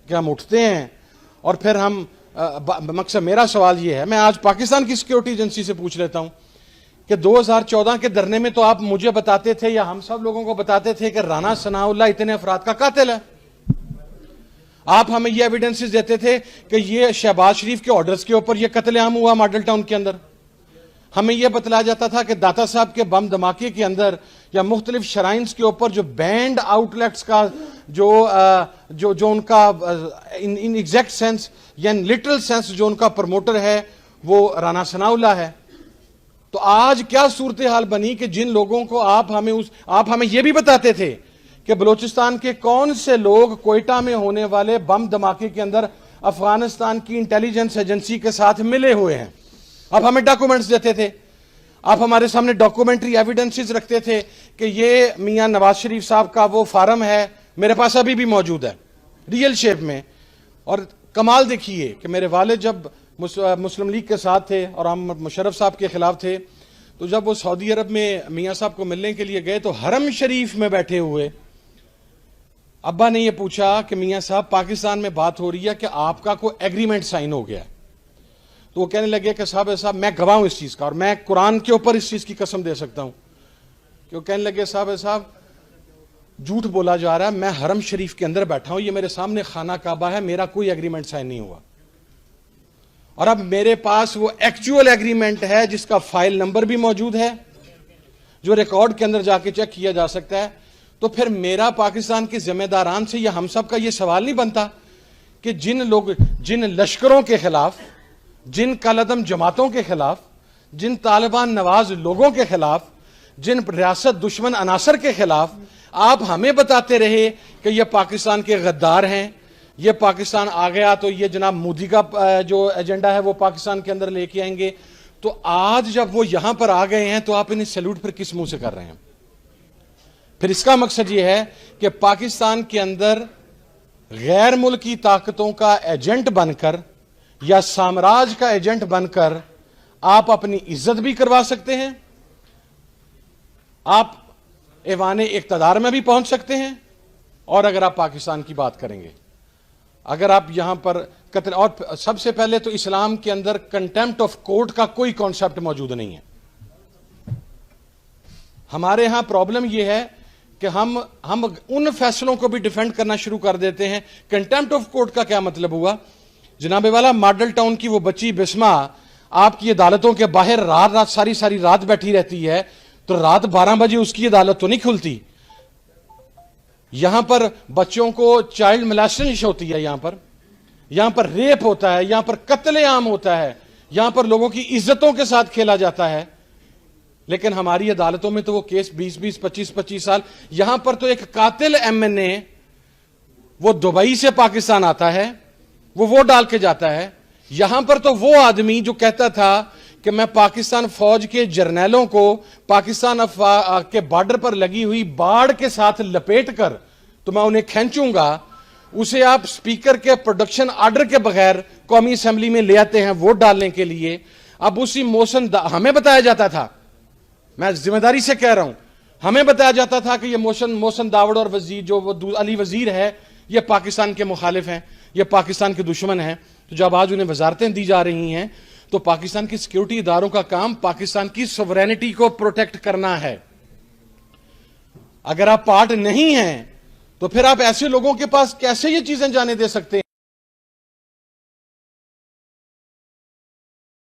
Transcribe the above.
کہ ہم اٹھتے ہیں اور پھر ہم مقصد میرا سوال یہ ہے، میں آج پاکستان کی سیکیورٹی ایجنسی سے پوچھ لیتا ہوں کہ 2014 کے دھرنے میں تو آپ مجھے بتاتے تھے یا ہم سب لوگوں کو بتاتے تھے کہ رانا ثناء اللہ اتنے افراد کا قاتل ہے. آپ ہمیں یہ ایویڈنسز دیتے تھے کہ یہ شہباز شریف کے آرڈرز کے اوپر یہ قتل عام ہوا ماڈل ٹاؤن کے اندر. ہمیں یہ بتلایا جاتا تھا کہ داتا صاحب کے بم دھماکے کے اندر یا مختلف شرائنز کے اوپر جو بینڈ آؤٹ لیٹس کا جو ان کا ان ایگزیکٹ سینس یا ان لٹرل سینس جو ان کا پروموٹر ہے وہ رانا ثناء اللہ ہے. تو آج کیا صورتحال بنی کہ جن لوگوں کو آپ ہمیں یہ بھی بتاتے تھے کہ بلوچستان کے کون سے لوگ کوئٹہ میں ہونے والے بم دھماکے کے اندر افغانستان کی انٹیلیجنس ایجنسی کے ساتھ ملے ہوئے ہیں. آپ ہمیں ڈاکومنٹس دیتے تھے، آپ ہمارے سامنے ڈاکومنٹری ایویڈنسز رکھتے تھے کہ یہ میاں نواز شریف صاحب کا وہ فارم ہے، میرے پاس ابھی بھی موجود ہے ریئل شیپ میں. اور کمال دیکھیے کہ میرے والد جب مسلم لیگ کے ساتھ تھے اور ہم مشرف صاحب کے خلاف تھے، تو جب وہ سعودی عرب میں میاں صاحب کو ملنے کے لیے گئے تو حرم شریف میں بیٹھے ہوئے ابا نے یہ پوچھا کہ میاں صاحب پاکستان میں بات ہو رہی ہے کہ آپ کا کوئی ایگریمنٹ سائن ہو گیا ہے. تو وہ کہنے لگے کہ صاحب میں گواہ ہوں اس چیز کا اور میں قرآن کے اوپر اس چیز کی قسم دے سکتا ہوں. کہ وہ کہنے لگے صاحب جھوٹ بولا جا رہا ہے، میں حرم شریف کے اندر بیٹھا ہوں، یہ میرے سامنے خانہ کعبہ ہے، میرا کوئی ایگریمنٹ سائن نہیں ہوا. اور اب میرے پاس وہ ایکچوئل ایگریمنٹ ہے جس کا فائل نمبر بھی موجود ہے، جو ریکارڈ کے اندر جا کے چیک کیا جا سکتا ہے. تو پھر میرا پاکستان کے ذمہ داران سے یا ہم سب کا یہ سوال نہیں بنتا کہ جن لشکروں کے خلاف، جن کالعدم جماعتوں کے خلاف، جن طالبان نواز لوگوں کے خلاف، جن ریاست دشمن عناصر کے خلاف آپ ہمیں بتاتے رہے کہ یہ پاکستان کے غدار ہیں، یہ پاکستان آ گیا تو یہ جناب مودی کا جو ایجنڈا ہے وہ پاکستان کے اندر لے کے آئیں گے. تو آج جب وہ یہاں پر آ گئے ہیں تو آپ انہیں سیلوٹ پھر کس منہ سے کر رہے ہیں؟ پھر اس کا مقصد یہ ہے کہ پاکستان کے اندر غیر ملکی طاقتوں کا ایجنٹ بن کر یا سامراج کا ایجنٹ بن کر آپ اپنی عزت بھی کروا سکتے ہیں، آپ ایوان اقتدار میں بھی پہنچ سکتے ہیں. اور اگر آپ پاکستان کی بات کریں گے، اگر آپ یہاں پر قتل، اور سب سے پہلے تو اسلام کے اندر کنٹیمپٹ آف کورٹ کا کوئی کانسیپٹ موجود نہیں ہے. ہمارے ہاں پرابلم یہ ہے کہ ہم ان فیصلوں کو بھی ڈیفینڈ کرنا شروع کر دیتے ہیں. کنٹیمپٹ آف کورٹ کا کیا مطلب ہوا؟ جناب والا ماڈل ٹاؤن کی وہ بچی بسما آپ کی عدالتوں کے باہر رات ساری رات بیٹھی رہتی ہے، تو رات 12 بجے اس کی عدالت تو نہیں کھلتی. یہاں پر بچوں کو چائلڈ ملیسٹیشن ہوتی ہے، یہاں پر ریپ ہوتا ہے، یہاں پر قتل عام ہوتا ہے، یہاں پر لوگوں کی عزتوں کے ساتھ کھیلا جاتا ہے. لیکن ہماری عدالتوں میں تو وہ کیس 20 25 سال. یہاں پر تو ایک قاتل MNA وہ دبئی سے پاکستان آتا ہے، وہ ووٹ ڈال کے جاتا ہے. یہاں پر تو وہ آدمی جو کہتا تھا کہ میں پاکستان فوج کے جرنیلوں کو پاکستان کے بارڈر پر لگی ہوئی باڑ کے ساتھ لپیٹ کر تو میں انہیں کھینچوں گا، اسے آپ سپیکر کے پروڈکشن آرڈر کے بغیر قومی اسمبلی میں لے آتے ہیں ووٹ ڈالنے کے لیے. اب اسی موشن ہمیں بتایا جاتا تھا، میں ذمہ داری سے کہہ رہا ہوں، ہمیں بتایا جاتا تھا کہ یہ موشن داوڑ اور وزیر جو علی وزیر ہے یہ پاکستان کے مخالف ہیں، یہ پاکستان کے دشمن ہیں. تو جب آج انہیں وزارتیں دی جا رہی ہیں تو پاکستان کی سیکیورٹی اداروں کا کام پاکستان کی سوورینٹی کو پروٹیکٹ کرنا ہے. اگر آپ پارٹ نہیں ہیں تو پھر آپ ایسے لوگوں کے پاس کیسے یہ چیزیں جانے دے سکتے ہیں؟